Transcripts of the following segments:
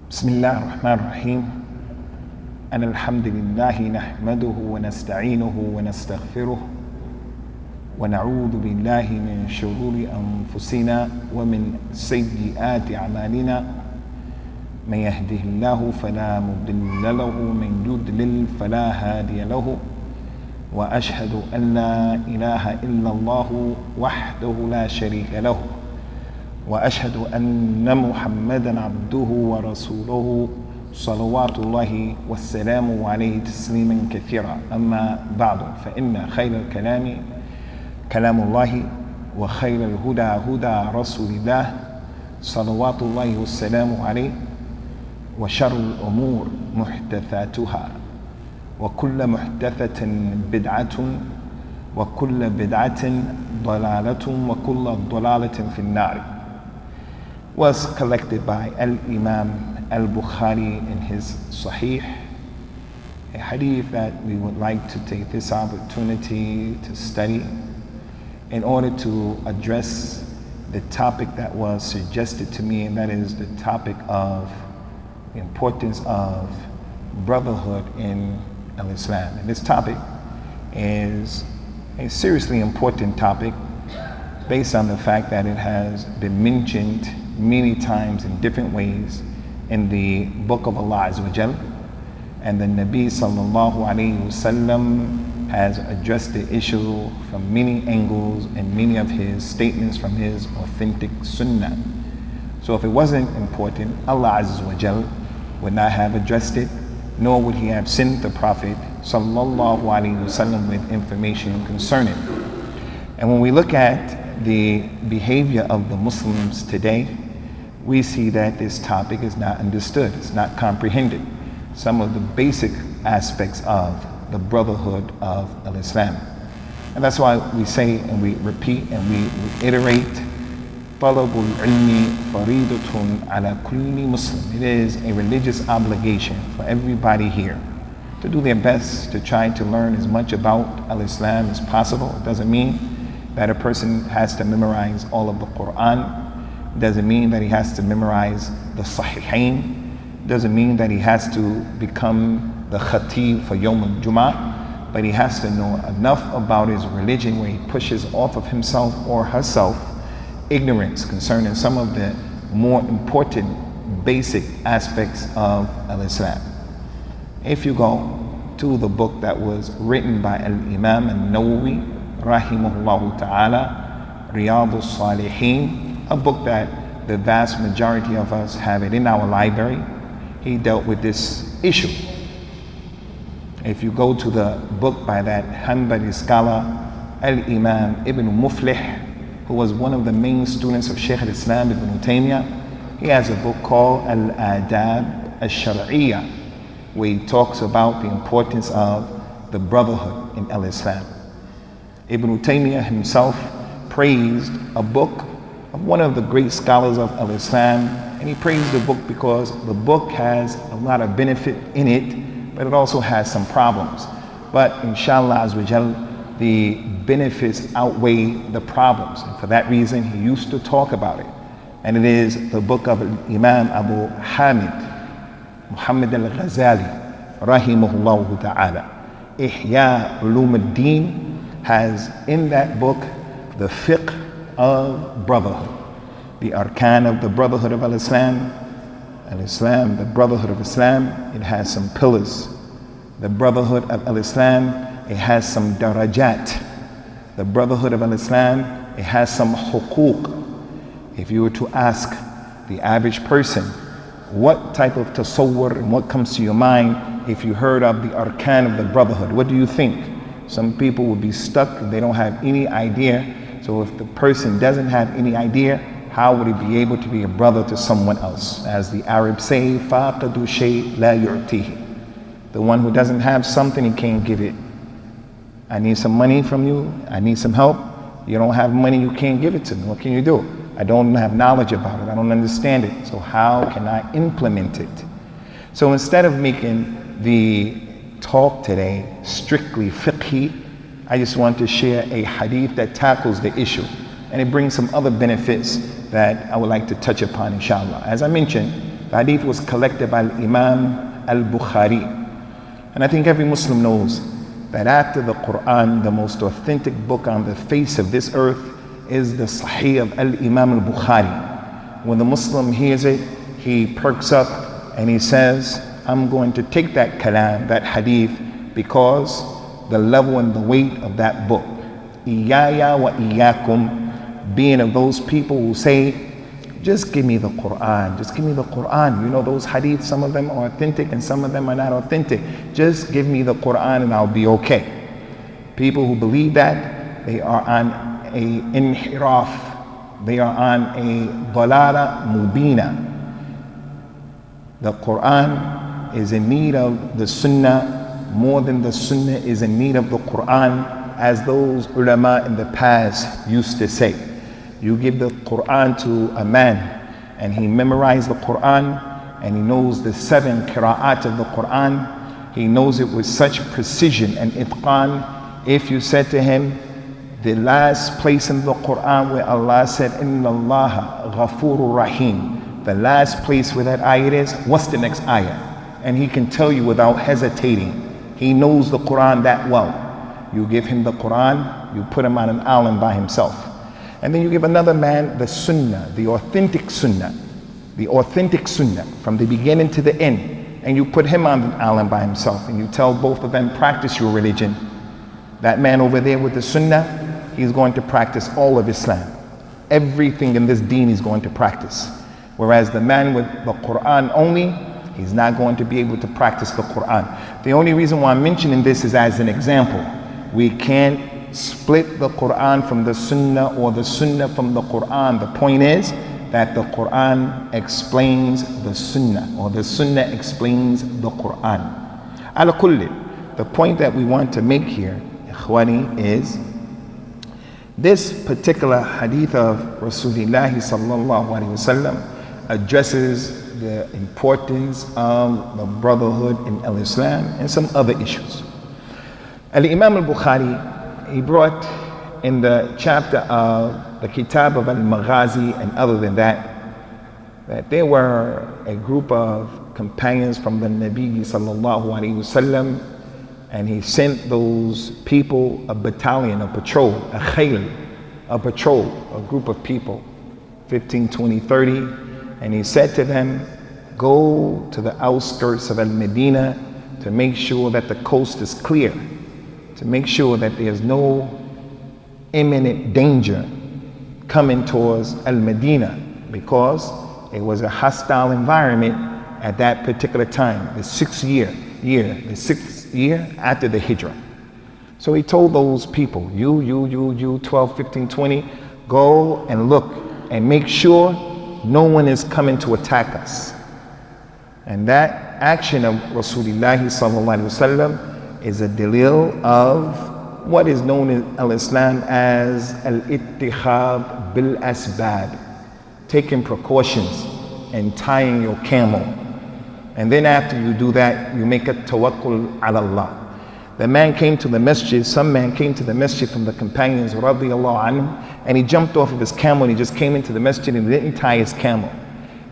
بسم الله الرحمن الرحيم أن الحمد لله نحمده ونستعينه ونستغفره ونعوذ بالله من شرور أنفسنا ومن سيئات أعمالنا من يهده الله فلا مضل له من يضلل فلا هادي له وأشهد أن لا إله إلا الله وحده لا شريك له وأشهد أن محمدا عبده ورسوله صلوات الله والسلام عليه تسليما كثيرا. أما بعد فإن خير الكلام كلام الله وخير الهدى هدى رسول الله صلوات الله والسلام عليه وشر الأمور محدثاتها وكل محدثة بدعة وكل بدعة ضلالة وكل ضلالة في النار. Was collected by Al-Imam Al-Bukhari in his Sahih, a hadith that we would like to take this opportunity to study in order to address the topic that was suggested to me, and that is the topic of the importance of brotherhood in Islam. And this topic is a seriously important topic based on the fact that it has been mentioned many times in different ways in the book of Allah Azza wa Jal, and the Nabi sallallahu alayhi wasallam has addressed the issue from many angles and many of his statements from his authentic Sunnah. So if it wasn't important, Allah Azza wa Jal would not have addressed it, nor would he have sent the Prophet sallallahu alayhi wasallam with information concerning it. And when we look at the behavior of the Muslims today, we see that this topic is not understood, it's not comprehended. Some of the basic aspects of the brotherhood of Islam. And that's why we say and we repeat and we reiterate, Talabul ilmi faridatun ala kulli Muslim. It is a religious obligation for everybody here to do their best to try to learn as much about Islam as possible. It doesn't mean that a person has to memorize all of the Quran. Doesn't mean that he has to memorize the Sahihain. Doesn't mean that he has to become the Khatib for Yawm al-Jum'ah, but he has to know enough about his religion where he pushes off of himself or herself ignorance concerning some of the more important basic aspects of Islam. If you go to the book that was written by Al-Imam Al-Nawawi rahimahullah ta'ala, Riyadus Salihin, a book that the vast majority of us have it in our library, he dealt with this issue. If you go to the book by that Hanbali scholar, Al-Imam Ibn Muflih, who was one of the main students of Shaykh al-Islam Ibn Taymiyyah, he has a book called Al-Adab al-Shar'iyyah, where he talks about the importance of the brotherhood in Islam. Ibn Taymiyyah himself praised a book of one of the great scholars of Islam, and he praised the book because the book has a lot of benefit in it, but it also has some problems. But inshallah azawajal, the benefits outweigh the problems, and for that reason he used to talk about it. And it is the book of Imam Abu Hamid Muhammad al-Ghazali rahimahullah ta'ala. Ihya Ulum-ad-Din has in that book the fiqh of brotherhood, the arkan of the brotherhood of Islam. Islam, the brotherhood of Islam, it has some pillars. The brotherhood of Islam, it has some darajat. The brotherhood of Islam, it has some huquq. If you were to ask the average person, what type of tasawwur and what comes to your mind if you heard of the arkan of the brotherhood, what do you think? Some people would be stuck, they don't have any idea. So if the person doesn't have any idea, how would he be able to be a brother to someone else? As the Arabs say, فَاقَدُ شَيْءٍ لَا يُعْتِيهِ. The one who doesn't have something, he can't give it. I need some money from you, I need some help. You don't have money, you can't give it to me. What can you do? I don't have knowledge about it, I don't understand it. So how can I implement it? So instead of making the talk today strictly fiqhi, I just want to share a hadith that tackles the issue, and it brings some other benefits that I would like to touch upon, inshallah. As I mentioned, The hadith was collected by Imam al-Bukhari. And I think every Muslim knows that after the Quran, the most authentic book on the face of this earth is the Sahih of Al-Imam al-Bukhari. When the Muslim hears it, he perks up and he says, I'm going to take that kalam, that hadith, because the level and the weight of that book. Iyaya wa iyakum, being of those people who say, just give me the Quran, just give me the Quran. You know those hadiths, some of them are authentic and some of them are not authentic. Just give me the Quran and I'll be okay. People who believe that, they are on a inhiraf, they are on a dalala mubina. The Quran is in need of the Sunnah more than the Sunnah is in need of the Quran, as those ulama in the past used to say. You give the Quran to a man and he memorized the Quran and he knows the 7 qira'at of the Quran. He knows it with such precision and itqan. If you said to him, the last place in the Quran where Allah said, Inna Allah ghafurur rahim, the last place where that ayat is, what's the next ayat? And he can tell you without hesitating. He knows the Quran that well. You give him the Quran, you put him on an island by himself. And then you give another man the Sunnah, the authentic Sunnah from the beginning to the end, and you put him on an island by himself, and you tell both of them, practice your religion. That man over there with the Sunnah, he's going to practice all of Islam. Everything in this deen he's going to practice. Whereas the man with the Quran only, he's not going to be able to practice the Quran. The only reason why I'm mentioning this is as an example. We can't split the Quran from the Sunnah or the Sunnah from the Quran. The point is that the Quran explains the Sunnah, or the Sunnah explains the Quran. Ala kulli, the point that we want to make here, ikhwani, is this particular hadith of Rasulullah sallallahu alaihi wasallam addresses the importance of the brotherhood in Islam and some other issues. Al-Imam al-Bukhari, he brought in the chapter of the Kitab of Al-Maghazi, and other than that, that there were a group of companions from the Nabi sallallahu alaihi wasallam, and he sent those people a battalion, a patrol, a khayl, a patrol, a group of people, 15, 20, 30, and he said to them, go to the outskirts of Al-Medina to make sure that the coast is clear, to make sure that there's no imminent danger coming towards Al-Medina, because it was a hostile environment at that particular time, the sixth year after the Hijrah. So he told those people, you 12, 15, 20, go and look and make sure no one is coming to attack us. And that action of Rasulullah sallallahu alaihi wasallam is a dalil of what is known in Islam as al-ittihab bil-asbab, taking precautions and tying your camel. And then after you do that, you make a tawakkul ala Allah. The man came to the masjid, some man came to the masjid from the companions, radiyallahu anhum, and he jumped off of his camel and he just came into the masjid and he didn't tie his camel.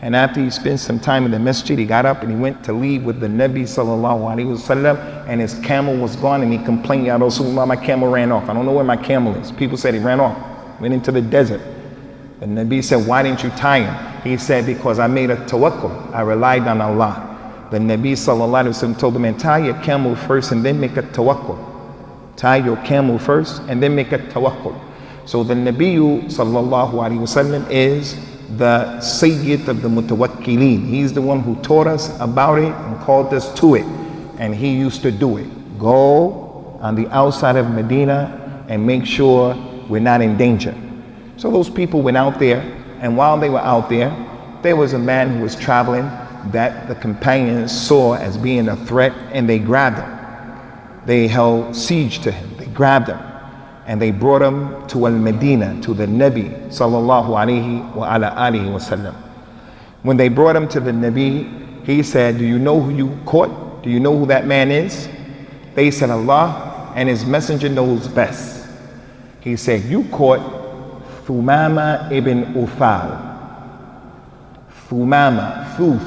And after he spent some time in the masjid, he got up and he went to leave with the Nabi sallallahu alaihi wasallam, and his camel was gone, and he complained, Ya Rasulullah, my camel ran off. I don't know where my camel is. People said he ran off, went into the desert. The Nabi said, why didn't you tie him? He said, because I made a tawakkul. I relied on Allah. The Nabi sallallahu alaihi wasallam told the man, tie your camel first and then make a tawakkul. Tie your camel first and then make a tawakkul. So the Nabi sallallahu alaihi wasallam is the Sayyid of the Mutawakkilin. He's the one who taught us about it and called us to it. And he used to do it. Go on the outside of Medina and make sure we're not in danger. So those people went out there, and while they were out there was a man who was traveling that the companions saw as being a threat, and they grabbed him. They held siege to him. They grabbed him. And they brought him to Al-Medina, to the Nabi sallallahu alaihi wa ala alihi wasallam. When they brought him to the Nabi, he said, do you know who you caught? Do you know who that man is? They said, Allah and his messenger knows best. He said, you caught Thumama ibn Uthal. Thumama, thu.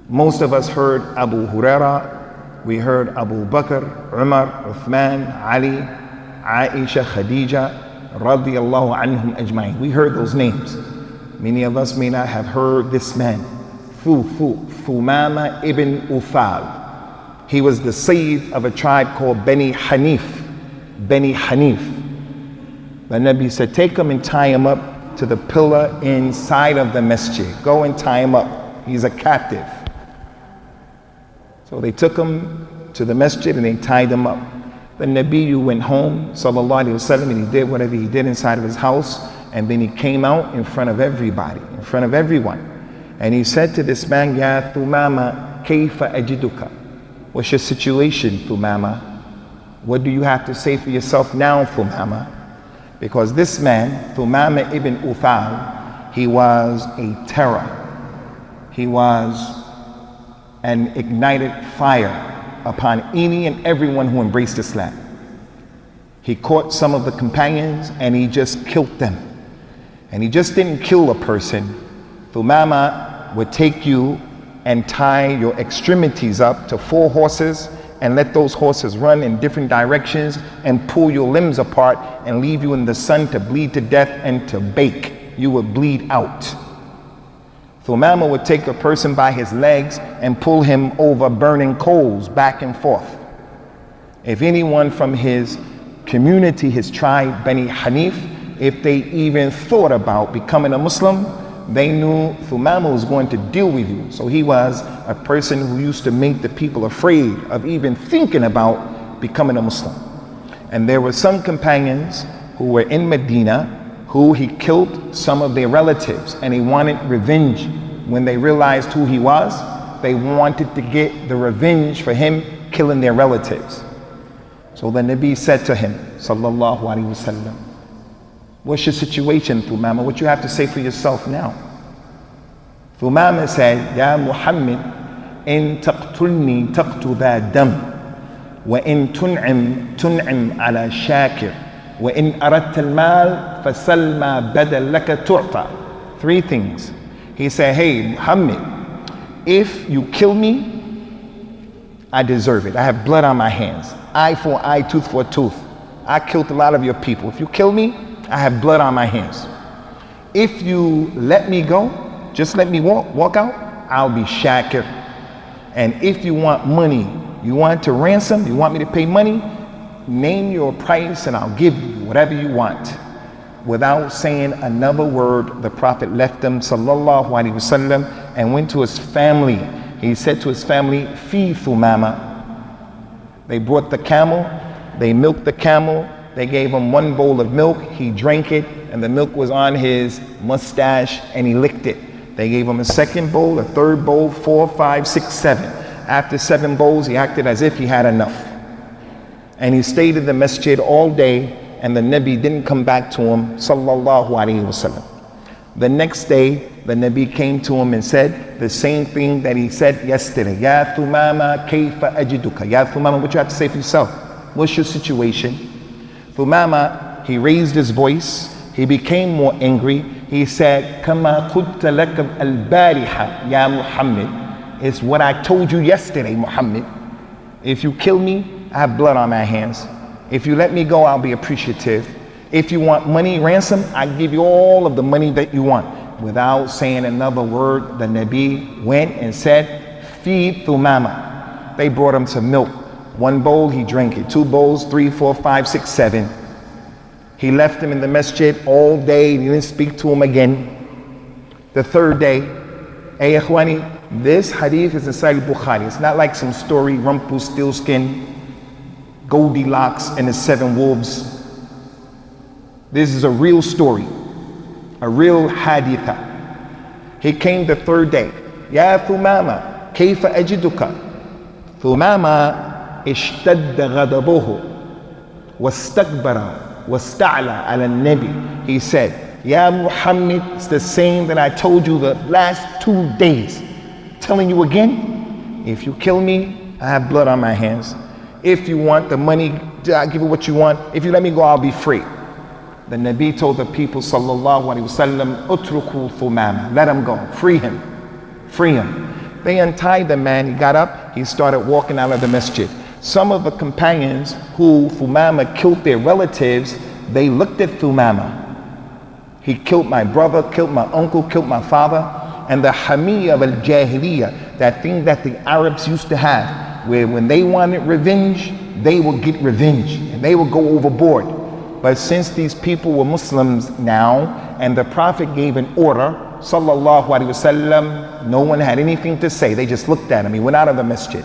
Most of us heard Abu Hurayrah, we heard Abu Bakr, Umar, Uthman, Ali, Aisha, Khadija, radiyallahu anhum ajma'in. We heard those names. Many of us may not have heard this man, Thumama ibn Uthal. He was the Sayyid of a tribe called Bani Hanif. The Nabi said, take him and tie him up to the pillar inside of the masjid. Go and tie him up. He's a captive. So they took him to the masjid and they tied him up. The Nabi went home, sallallahu alaihi wasallam, and he did whatever he did inside of his house. And then he came out in front of everybody, in front of everyone. And he said to this man, Ya Thumama, kayfa ajiduka? What's your situation, Thumama? What do you have to say for yourself now, Thumama? Because this man, Thumama ibn Uthal, he was a terror. He was an ignited fire upon any and everyone who embraced Islam. He caught some of the companions and he just killed them. And he just didn't kill a person. Thumama would take you and tie your extremities up to 4 horses and let those horses run in different directions and pull your limbs apart and leave you in the sun to bleed to death and to bake. You would bleed out. Thumama would take a person by his legs and pull him over burning coals back and forth. If anyone from his community, his tribe, Bani Hanif, if they even thought about becoming a Muslim, they knew Thumama was going to deal with you. So he was a person who used to make the people afraid of even thinking about becoming a Muslim. And there were some companions who were in Medina who he killed some of their relatives and he wanted revenge. When they realized who he was, they wanted to get the revenge for him killing their relatives. So the Nabi said to him, sallallahu alaihi wasallam, what's your situation, Thumama? What you have to say for yourself now? Thumama said, Ya Muhammad, in taqtulni taqtu dha dam, wa in tun'im ala shakir, wa in aradta al-mal fasal ma badal laka tu'ta. 3 things. He said, hey Muhammad, if you kill me, I deserve it. I have blood on my hands. Eye for eye, tooth for tooth. I killed a lot of your people. If you kill me, I have blood on my hands. If you let me go, just let me walk out, I'll be shakir. And if you want money, you want to ransom, you want me to pay money, name your price and I'll give you whatever you want. Without saying another word, the Prophet left him, sallallahu alaihi wasallam, and went to his family. He said to his family, Fi Thumama. They brought the camel, they milked the camel, they gave him 1 bowl of milk, he drank it, and the milk was on his mustache, and he licked it. They gave him a 2nd bowl, a 3rd bowl, 4, 5, 6, 7. After 7 bowls, he acted as if he had enough. And he stayed in the masjid all day, and the Nabi didn't come back to him, sallallahu alaihi wasallam. The next day, the Nabi came to him and said the same thing that he said yesterday. Ya Thumama, kayfa ajiduka? Ya Thumama, what you have to say for yourself? What's your situation? Thumama, he raised his voice, he became more angry. He said, Kama qulta laka al-bariha, ya Muhammad. It's what I told you yesterday, Muhammad. If you kill me, I have blood on my hands. If you let me go, I'll be appreciative. If you want money, ransom, I give you all of the money that you want. Without saying another word, the Nabi went and said, Feed Thumama. They brought him some milk. 1 bowl, he drank it. 2 bowls, 3, 4, 5, 6, 7. He left him in the masjid all day. He didn't speak to him again. The 3rd day, hey Ikhwani, this hadith is in Sahih Bukhari. It's not like some story, Rumpelstiltskin, Goldilocks and the 7 wolves. This is a real story, a real haditha. He came the 3rd day. Ya Thumama, kayfa ajiduka? Thumama ishtadda ghadabuhu wastakbara wasta'la ala nabi. He said, Ya Muhammad, it's the same that I told you the last 2 days. Telling you again, if you kill me, I have blood on my hands. If you want the money, I'll give you what you want. If you let me go, I'll be free. The Nabi told the people, sallallahu alaihi wasallam, utruku Thumama, let him go, free him, free him. They untied the man, he got up, he started walking out of the masjid. Some of the companions who Thumama killed their relatives, they looked at Thumama. He killed my brother, killed my uncle, killed my father. And the hamiyya of al-jahiliyyah, that thing that the Arabs used to have, where when they wanted revenge, they would get revenge and they would go overboard. But since these people were Muslims now, and the Prophet gave an order, sallallahu alaihi wasallam, no one had anything to say. They just looked at him. He went out of the masjid.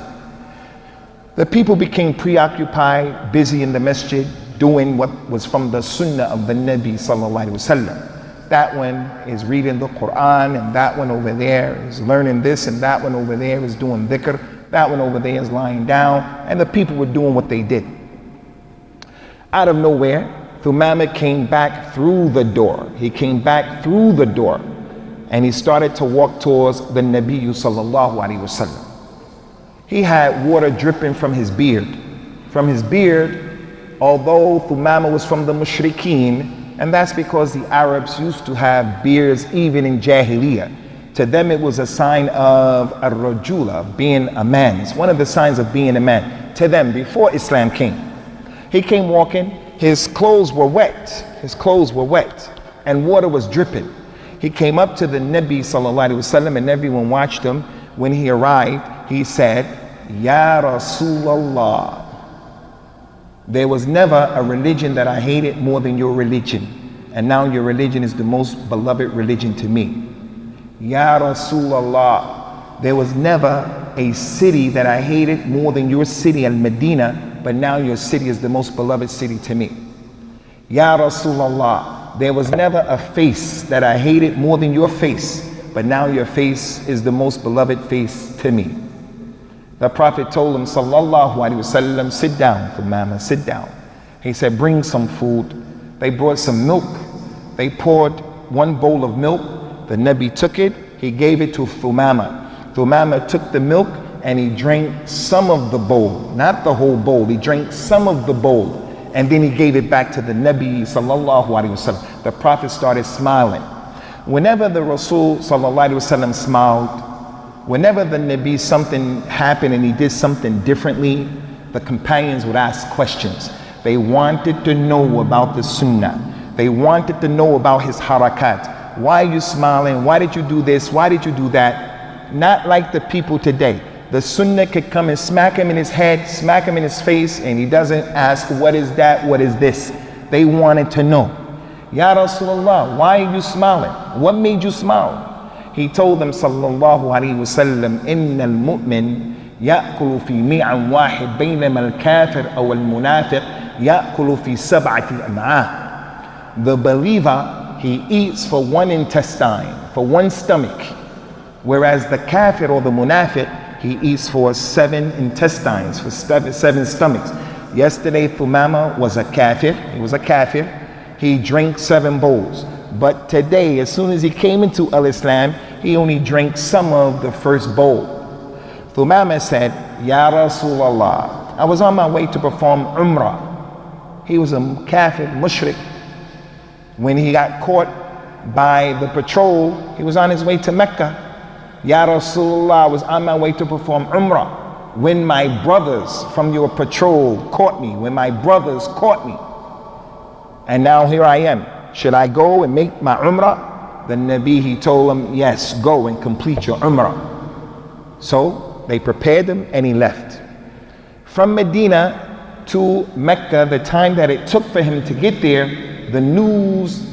The people became preoccupied, busy in the masjid, doing what was from the Sunnah of the Nabi sallallahu alaihi wasallam. That one is reading the Quran, and that one over there is learning this, and that one over there is doing dhikr, that one over there is lying down, and the people were doing what they did. Out of nowhere, Thumama came back through the door. He came back through the door, and he started to walk towards the Nabi sallallahu alaihi wasallam. He had water dripping from his beard. From his beard, although Thumama was from the mushrikeen, and that's because the Arabs used to have beards even in Jahiliyyah. To them it was a sign of ar-rajula, being a man. It's one of the signs of being a man. To them, before Islam came. He came walking, his clothes were wet. His clothes were wet, and water was dripping. He came up to the Nabi sallallahu alaihi wasallam, and everyone watched him. When he arrived, he said, Ya Rasulallah, there was never a religion that I hated more than your religion, and now your religion is the most beloved religion to me. Ya Rasulallah, there was never a city that I hated more than your city, Al-Madina, but now your city is the most beloved city to me. Ya Rasulallah, there was never a face that I hated more than your face, but now your face is the most beloved face to me. The Prophet told him, sallallahu alaihi wasallam, sit down, Thumama, sit down. He said, bring some food. They brought some milk. They poured one bowl of milk. The Nabi took it. He gave it to Thumama. Thumama took the milk and he drank some of the bowl, not the whole bowl. He drank some of the bowl, and then he gave it back to the Nabi sallallahu alaihi wasallam. The Prophet started smiling. Whenever the Rasul sallallahu alaihi wasallam smiled, whenever the Nabi something happened and he did something differently, the companions would ask questions. They wanted to know about the Sunnah. They wanted to know about his harakat. Why are you smiling? Why did you do this? Why did you do that? Not like the people today. The Sunnah could come and smack him in his head, smack him in his face, and he doesn't ask, what is that? What is this? They wanted to know. Ya Rasulullah, why are you smiling? What made you smile? He told them, sallallahu alaihi wasallam, inna al-mu'min ya'kulu fi mi'an wahid baynama al-kafir aw al-munafiq ya'kulu fi sab'ati am'ah. The believer, he eats for one intestine, for one stomach, whereas the kafir or the munafiq, he eats for 7 intestines, for 7 stomachs. Yesterday, Thumama was a kafir. He was a kafir. He drank 7 bowls. But today, as soon as he came into Al-Islam, he only drank some of the first bowl. Thumama said, Ya Rasulallah, I was on my way to perform Umrah. He was a kafir, mushrik. When he got caught by the patrol, he was on his way to Mecca. Ya Rasulullah, I was on my way to perform Umrah when my brothers from your patrol caught me, when my brothers caught me. And now here I am. Should I go and make my Umrah? The Nabi, he told him, yes, go and complete your Umrah. So they prepared him and he left. From Medina to Mecca, the time that it took for him to get there, the news,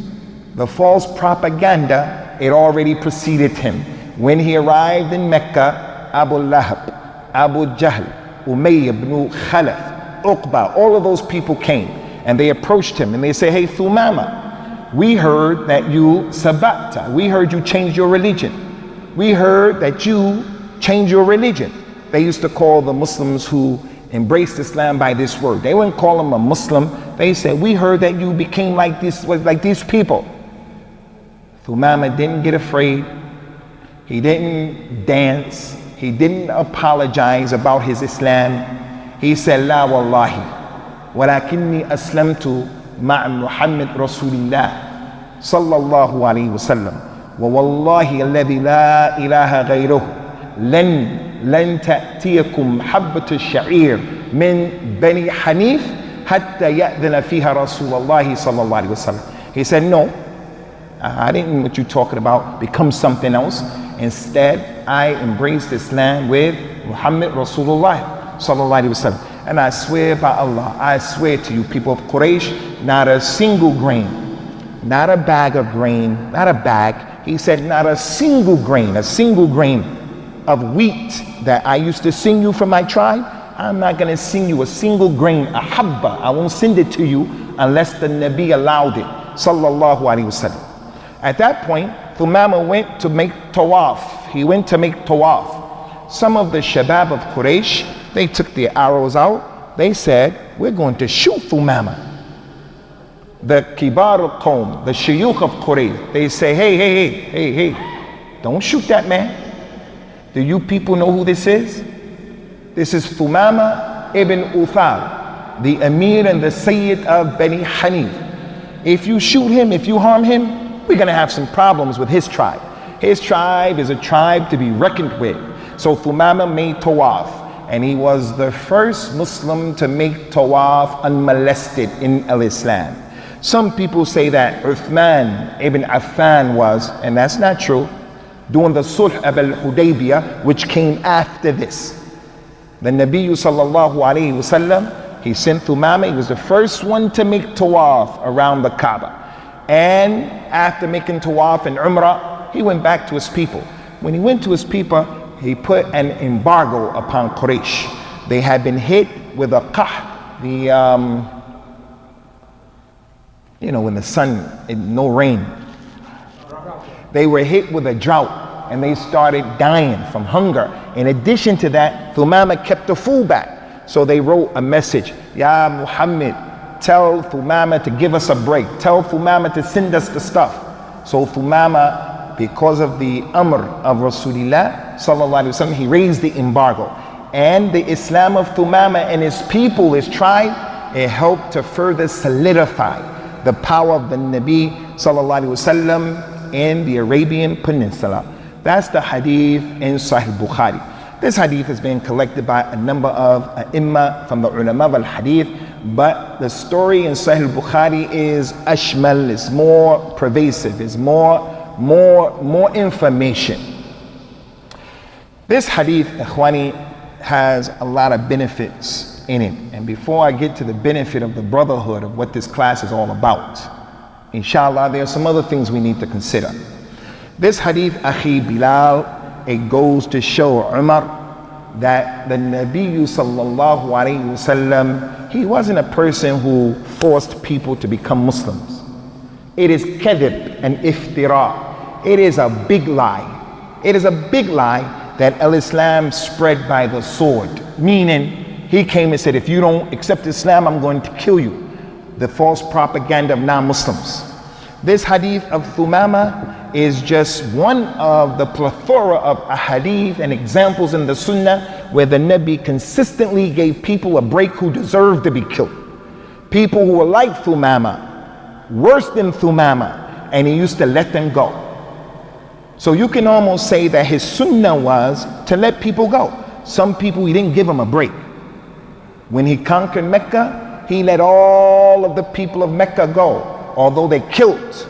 the false propaganda, it already preceded him. When he arrived in Mecca, Abu Lahab, Abu Jahl, Umayyah ibn Khalaf, Uqba, all of those people came and they approached him and they said, hey Thumama, we heard that you sabata, we heard you changed your religion. We heard that you changed your religion. They used to call the Muslims who embraced Islam by this word. They wouldn't call them a Muslim. They said, we heard that you became like these people. Thumama didn't get afraid. He didn't dance. He didn't apologize about his Islam. He said, La wallahi, walakinni aslamtu مع محمد رسول الله صلى الله عليه وسلم ووالله الذي لا إله غيره لن تأتيكم حبة الشعير من بني حنيف حتى يأذن فيها رسول الله صلى الله عليه وسلم. He said, no, I didn't know what you're talking about, become something else. Instead, I embraced Islam with Muhammad Rasulullah sallallahu alaihi wasallam. And I swear by Allah, I swear to you, people of Quraysh, not a single grain, not a bag of grain, not a bag. He said, not a single grain of wheat that I used to send you from my tribe. I'm not going to send you a single grain, a habba. I won't send it to you unless the Nabi allowed it, sallallahu alaihi wasallam. At that point, Thumama went to make tawaf. He went to make tawaf. Some of the shabab of Quraysh, they took their arrows out. They said, we're going to shoot Thumama. The kibar al-qawm, the shuyukh of Quraysh, they say, hey, don't shoot that man. Do you people know who this is? This is Thumama ibn Uthal, the Amir and the Sayyid of Bani Hanif. If you shoot him, if you harm him, we're going to have some problems with his tribe. His tribe is a tribe to be reckoned with. So Thumama made tawaf, and he was the first Muslim to make tawaf unmolested in al-Islam. Some people say that Uthman ibn Affan was, and that's not true, during the Sulh of al-Hudaybiyah, which came after this. The Nabi sallallahu alayhi wasallam, he sent Thumama. He was the first one to make tawaf around the Kaaba. And after making tawaf and umrah, he went back to his people. When he went to his people, he put an embargo upon Quraysh. They had been hit with a qah, when the sun, no rain. They were hit with a drought and they started dying from hunger. In addition to that, Thumama kept the food back. So they wrote a message, Ya Muhammad, tell Thumama to give us a break. Tell Thumama to send us the stuff. So Thumama, because of the amr of Rasulullah sallallahu alaihi wasallam, he raised the embargo. And the Islam of Thumama and his people, his tribe, it helped to further solidify the power of the Nabi sallallahu alaihi wasallam in the Arabian Peninsula. That's the hadith in Sahih Bukhari. This hadith has been collected by a number of ai from the ulama of al-hadith, but the story in Sahih Bukhari is ashmal, is more pervasive, is more information. This hadith, ikhwani, has a lot of benefits in it. And before I get to the benefit of the brotherhood of what this class is all about, inshallah, there are some other things we need to consider. This hadith, Akhi Bilal, it goes to show Umar that the Nabi sallallahu alayhi wasallam, he wasn't a person who forced people to become Muslims. It is kadhib and iftira. It is a big lie. It is a big lie that al-Islam spread by the sword. Meaning, he came and said, if you don't accept Islam, I'm going to kill you. The false propaganda of non-Muslims. This hadith of Thumama is just one of the plethora of ahadith and examples in the Sunnah where the Nabi consistently gave people a break who deserved to be killed. People who were like Thumama, worse than Thumama, and he used to let them go. So you can almost say that his Sunnah was to let people go. Some people, he didn't give them a break. When he conquered Mecca, he let all of the people of Mecca go, although they killed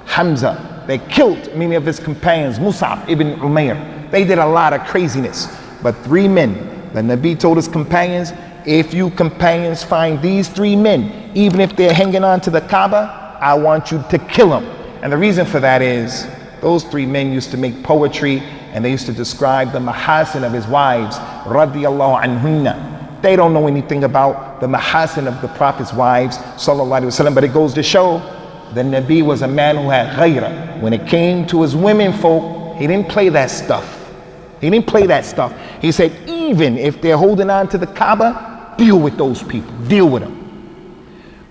Hamza. They killed many of his companions, Mus'ab ibn Umair. They did a lot of craziness. But 3 men, the Nabi told his companions, if you companions find these 3 men, even if they're hanging on to the Kaaba, I want you to kill them. And the reason for that is, those 3 men used to make poetry and they used to describe the mahasin of his wives, radiyallahu anhunna. They don't know anything about the mahasin of the Prophet's wives, sallallahu alaihi wasallam, but it goes to show the Nabi was a man who had ghayra. When it came to his women folk, he didn't play that stuff. He didn't play that stuff. He said, even if they're holding on to the Kaaba, deal with those people, deal with them.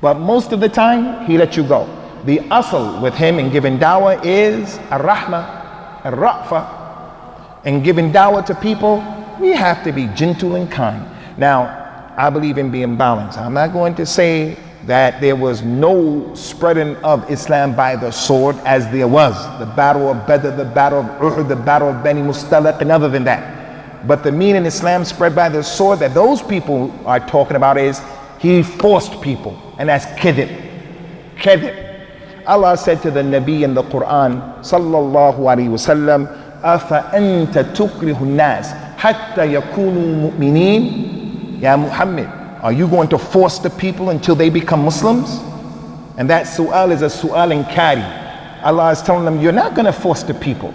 But most of the time, he let you go. The asl with him in giving dawah is ar-rahmah, ar-ra'fa. In giving dawah to people, we have to be gentle and kind. Now, I believe in being balanced. I'm not going to say that there was no spreading of Islam by the sword as there was. The battle of Badr, the battle of Uhud, the battle of Bani Mustalaq, and other than that. But the meaning Islam spread by the sword that those people are talking about is he forced people, and that's kadhib. Kadhib. Allah said to the Nabi in the Quran, sallallahu alaihi wasallam, "Afa anta tukrihu nas hatta yakunu mu'minin?" Ya Muhammad, are you going to force the people until they become Muslims? And that su'al is a su'al inkari. Allah is telling them, you're not going to force the people.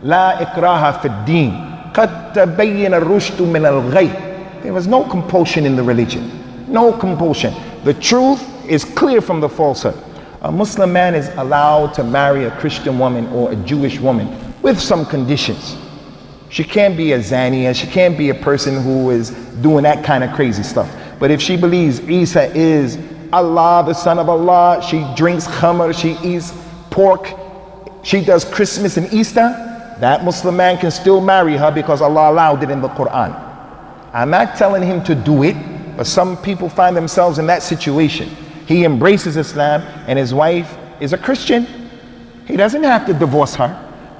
La ikraha fi din. Qad tabayyana ar-rushdu min al-ghayy. There was no compulsion in the religion. No compulsion. The truth is clear from the falsehood. A Muslim man is allowed to marry a Christian woman or a Jewish woman with some conditions. She can't be a zaniya, she can't be a person who is doing that kind of crazy stuff. But if she believes Isa is Allah, the son of Allah, she drinks khamr, she eats pork, she does Christmas and Easter, that Muslim man can still marry her because Allah allowed it in the Quran. I'm not telling him to do it, but some people find themselves in that situation. He embraces Islam and his wife is a Christian. He doesn't have to divorce her.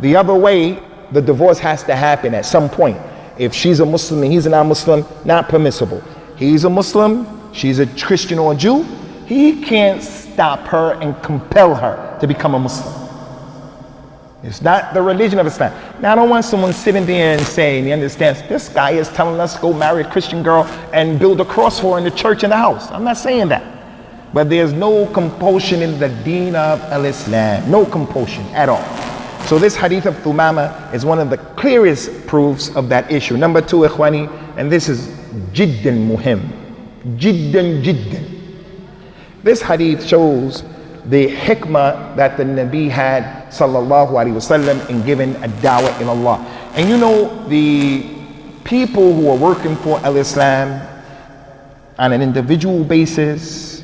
The other way, the divorce has to happen at some point. If she's a Muslim and he's a non-Muslim, not permissible. He's a Muslim, she's a Christian or a Jew, he can't stop her and compel her to become a Muslim. It's not the religion of Islam. Now I don't want someone sitting there and saying, he understands, this guy is telling us to go marry a Christian girl and build a cross for her in the church and the house. I'm not saying that. But there's no compulsion in the deen of al-Islam. No compulsion at all. So this hadith of Thumama is one of the clearest proofs of that issue. Number two, ikhwani, and this is jiddan muhim. Jiddan. This hadith shows the hikmah that the Nabi had, sallallahu alaihi wasallam, in giving a da'wah in Allah. And you know, the people who are working for al-Islam on an individual basis,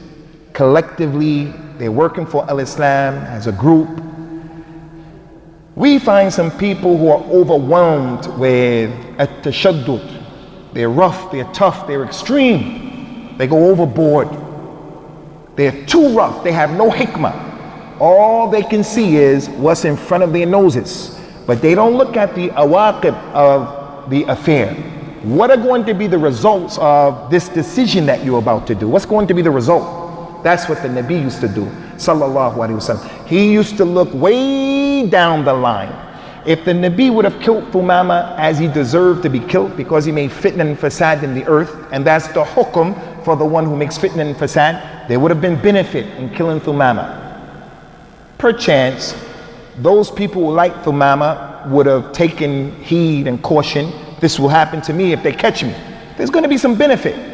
collectively, they're working for al-Islam as a group. We find some people who are overwhelmed with at-tashaddud. They're rough, they're tough, they're extreme. They go overboard. They're too rough, they have no hikmah. All they can see is what's in front of their noses. But they don't look at the awaqib of the affair. What are going to be the results of this decision that you're about to do? What's going to be the result? That's what the Nabi used to do, sallallahu alaihi wasallam. He used to look way down the line. If the Nabi would have killed Thumama as he deserved to be killed because he made fitna and fasad in the earth, and that's the hukum for the one who makes fitna and fasad, there would have been benefit in killing Thumama. Perchance, those people who like Thumama would have taken heed and caution. This will happen to me if they catch me. There's going to be some benefit.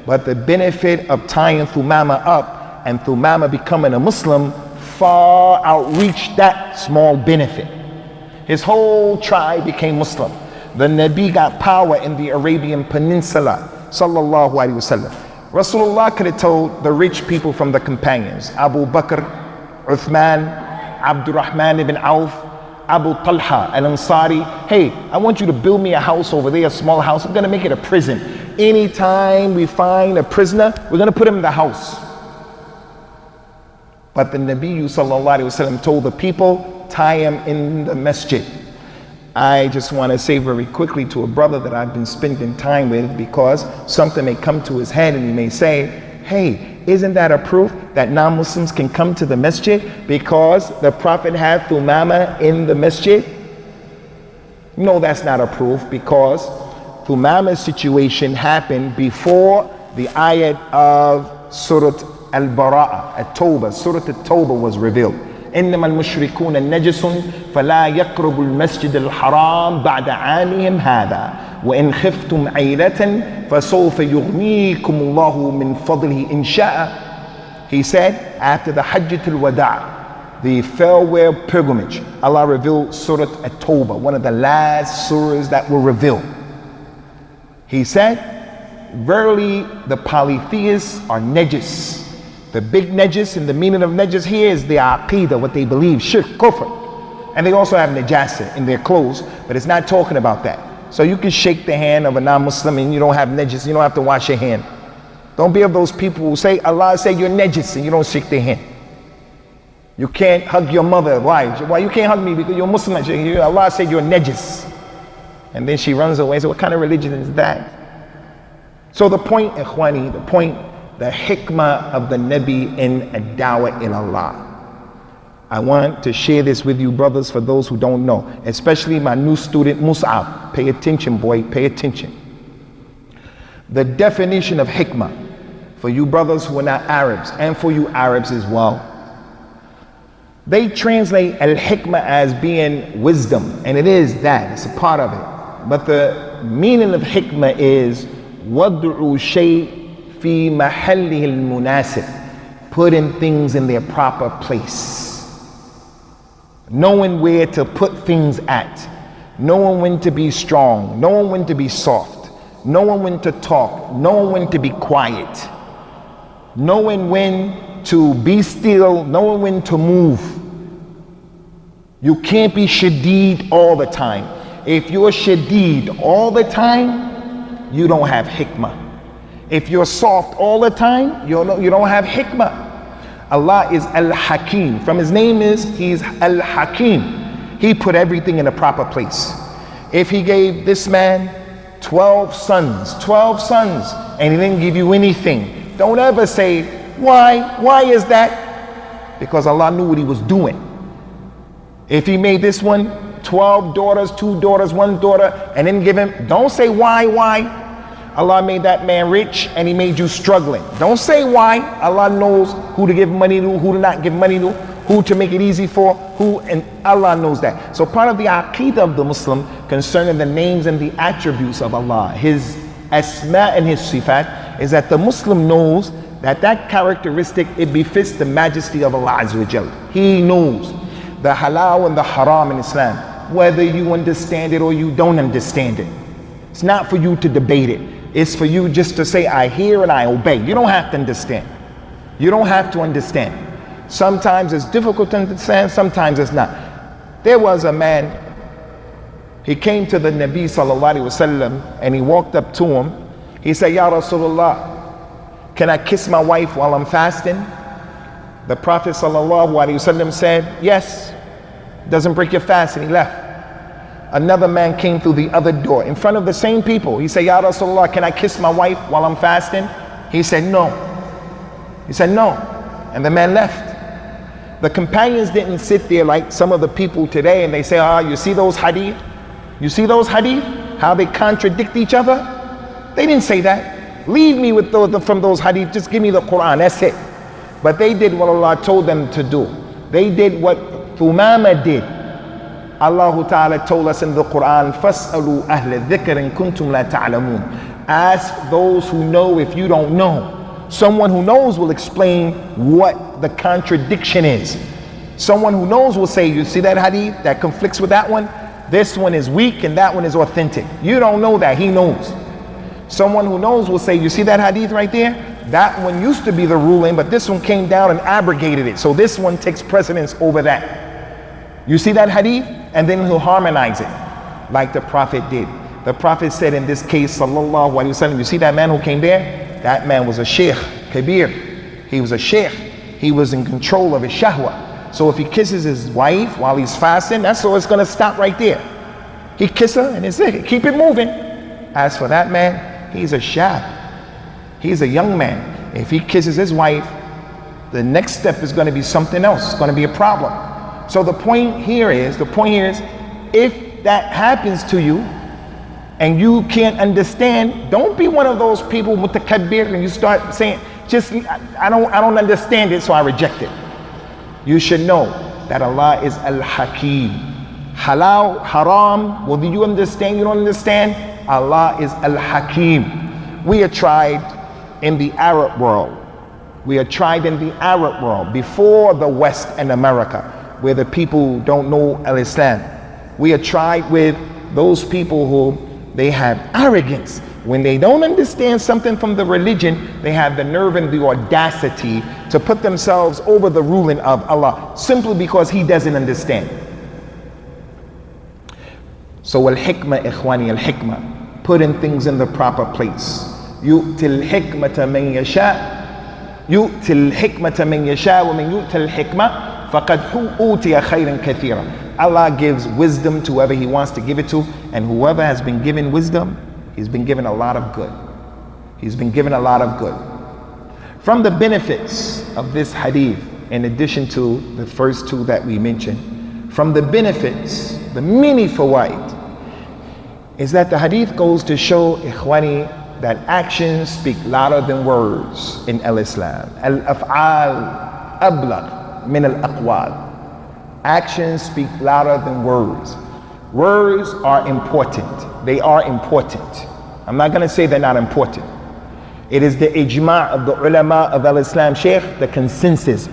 But the benefit of tying Thumama up and Thumama becoming a Muslim far outreached that small benefit. His whole tribe became Muslim. The Nabi got power in the Arabian Peninsula, sallallahu alaihi wasallam. Rasulullah could have told the rich people from the companions, Abu Bakr, Uthman, Abdurrahman ibn Auf, Abu Talha al-Ansari, hey, I want you to build me a house over there, a small house. I'm going to make it a prison. Anytime we find a prisoner, we're going to put him in the house. But the Nabi sallallahu alaihi wasallam told the people, tie him in the masjid. I just want to say very quickly to a brother that I've been spending time with, because something may come to his head and he may say, hey, isn't that a proof that non-Muslims can come to the masjid because the Prophet had Thumama in the masjid? No, that's not a proof, because Thumama's situation happened before the ayat of Surah Al-Bara'ah, At-Tawbah. Surah At-Tawbah was revealed. إنما المشركون نجس فلا يقربوا المسجد الحرام بعد عامهم هذا وإن خفتم عيلة فسوف يغنيكم الله من فضله إن شاء. He said, after the Hajjatul Wada', the farewell pilgrimage, Allah revealed Surah At-Tawbah, one of the last surahs that were revealed. He said, verily the polytheists are najis. The big najis, and the meaning of najis here is their aqidah, what they believe, shirk, kufr. And they also have najasa in their clothes, but it's not talking about that. So you can shake the hand of a non-Muslim and you don't have najis, you don't have to wash your hand. Don't be of those people who say, Allah say you're najis and you don't shake their hand. You can't hug your mother. Why? Why you can't hug me? Because you're Muslim. Allah said you're najis. And then she runs away. So what kind of religion is that? So the point, ikhwani, the hikmah of the Nabi in ad-dawah ilallah. I want to share this with you, brothers, for those who don't know, especially my new student, Mus'ab. Pay attention, boy, pay attention. The definition of hikmah, for you brothers who are not Arabs, and for you Arabs as well, they translate al-hikmah as being wisdom, and it is that, it's a part of it. But the meaning of hikmah is وَضْعُ شَيْءٍ فِي مَحَلِّهِ الْمُنَاسِبِ, putting things in their proper place. Knowing where to put things at. Knowing when to be strong. Knowing when to be soft. Knowing when to talk. Knowing when to be quiet. Knowing when to be still. Knowing when to move. You can't be shadeed all the time. If you're shadeed all the time, you don't have hikmah. If you're soft all the time, you don't have hikmah. Allah is Al-Hakim. From His name is, He's Al-Hakim. He put everything in a proper place. If He gave this man 12 sons, and He didn't give you anything, don't ever say, why is that? Because Allah knew what He was doing. If He made this one 12 daughters, 2 daughters, 1 daughter, and didn't give him, don't say why. Allah made that man rich and He made you struggling. Don't say why. Allah knows who to give money to, who to not give money to, who to make it easy for, who, and Allah knows that. So part of the aqeedah of the Muslim concerning the names and the attributes of Allah, His asma and His sifat, is that the Muslim knows that characteristic, it befits the majesty of Allah Azza wa Jal. He knows the halal and the haram in Islam, whether you understand it or you don't understand it. It's not for you to debate it. It's for you just to say, I hear and I obey. You don't have to understand. You don't have to understand. Sometimes it's difficult to understand, sometimes it's not. There was a man, he came to the Nabi sallallahu alaihi wasallam and he walked up to him. He said, Ya Rasulullah, can I kiss my wife while I'm fasting? The Prophet sallallahu alaihi wasallam said, yes, doesn't break your fast, and he left. Another man came through the other door in front of the same people. He said, Ya Rasulullah, can I kiss my wife while I'm fasting? He said, no. He said, no. And the man left. The companions didn't sit there like some of the people today and they say, you see those hadith? You see those hadith? How they contradict each other? They didn't say that. Leave me with from those hadith. Just give me the Quran. That's it. But they did what Allah told them to do. They did what Thumama did. Allah Ta'ala told us in the Quran, فَاسْأَلُوا أَهْلَ الذِّكْرِ إِن كُنْتُمْ لَا تَعْلَمُونَ. Ask those who know if you don't know. Someone who knows will explain what the contradiction is. Someone who knows will say, you see that hadith that conflicts with that one? This one is weak and that one is authentic. You don't know that, he knows. Someone who knows will say, you see that hadith right there? That one used to be the ruling, but this one came down and abrogated it. So this one takes precedence over that. You see that hadith? And then he'll harmonize it like the Prophet did. The Prophet said in this case, sallallahu alaihi wasallam, you see that man who came there? That man was a sheikh, kabir. He was a sheikh. He was in control of his shahwa. So if he kisses his wife while he's fasting, that's all, it's going to stop right there. He kiss her and it's it. Keep it moving. As for that man, he's a shab. He's a young man. If he kisses his wife, the next step is going to be something else. It's going to be a problem. So the point here is, if that happens to you and you can't understand, don't be one of those people mutakabbir and you start saying, I don't understand it, so I reject it. You should know that Allah is Al-Hakim. Halal, haram, whether you understand, you don't understand, Allah is Al-Hakim. We are tried in the Arab world. We are tried in the Arab world before the West and America, where the people don't know Al-Islam. We are tried with those people who they have arrogance. When they don't understand something from the religion, they have the nerve and the audacity to put themselves over the ruling of Allah simply because He doesn't understand. So al-hikmah, ikhwani, al-hikmah, putting things in the proper place. يؤتي الحكمة من يشاء يؤتي الحكمة من يشاء ومن يؤتى الحكمة فقد أوتي خيرا كثيرا. Allah gives wisdom to whoever He wants to give it to, and whoever has been given wisdom, he's been given a lot of good. He's been given a lot of good. From the benefits of this hadith, in addition to the first two that we mentioned, from the benefits, the many fawaid, is that the hadith goes to show, ikhwani, that actions speak louder than words in al-Islam. Al-af'al ablagh min al-aqwal. Actions speak louder than words. Words are important. They are important. I'm not going to say they're not important. It is the ijma' of the ulama of al-Islam, Shaykh, the consensus.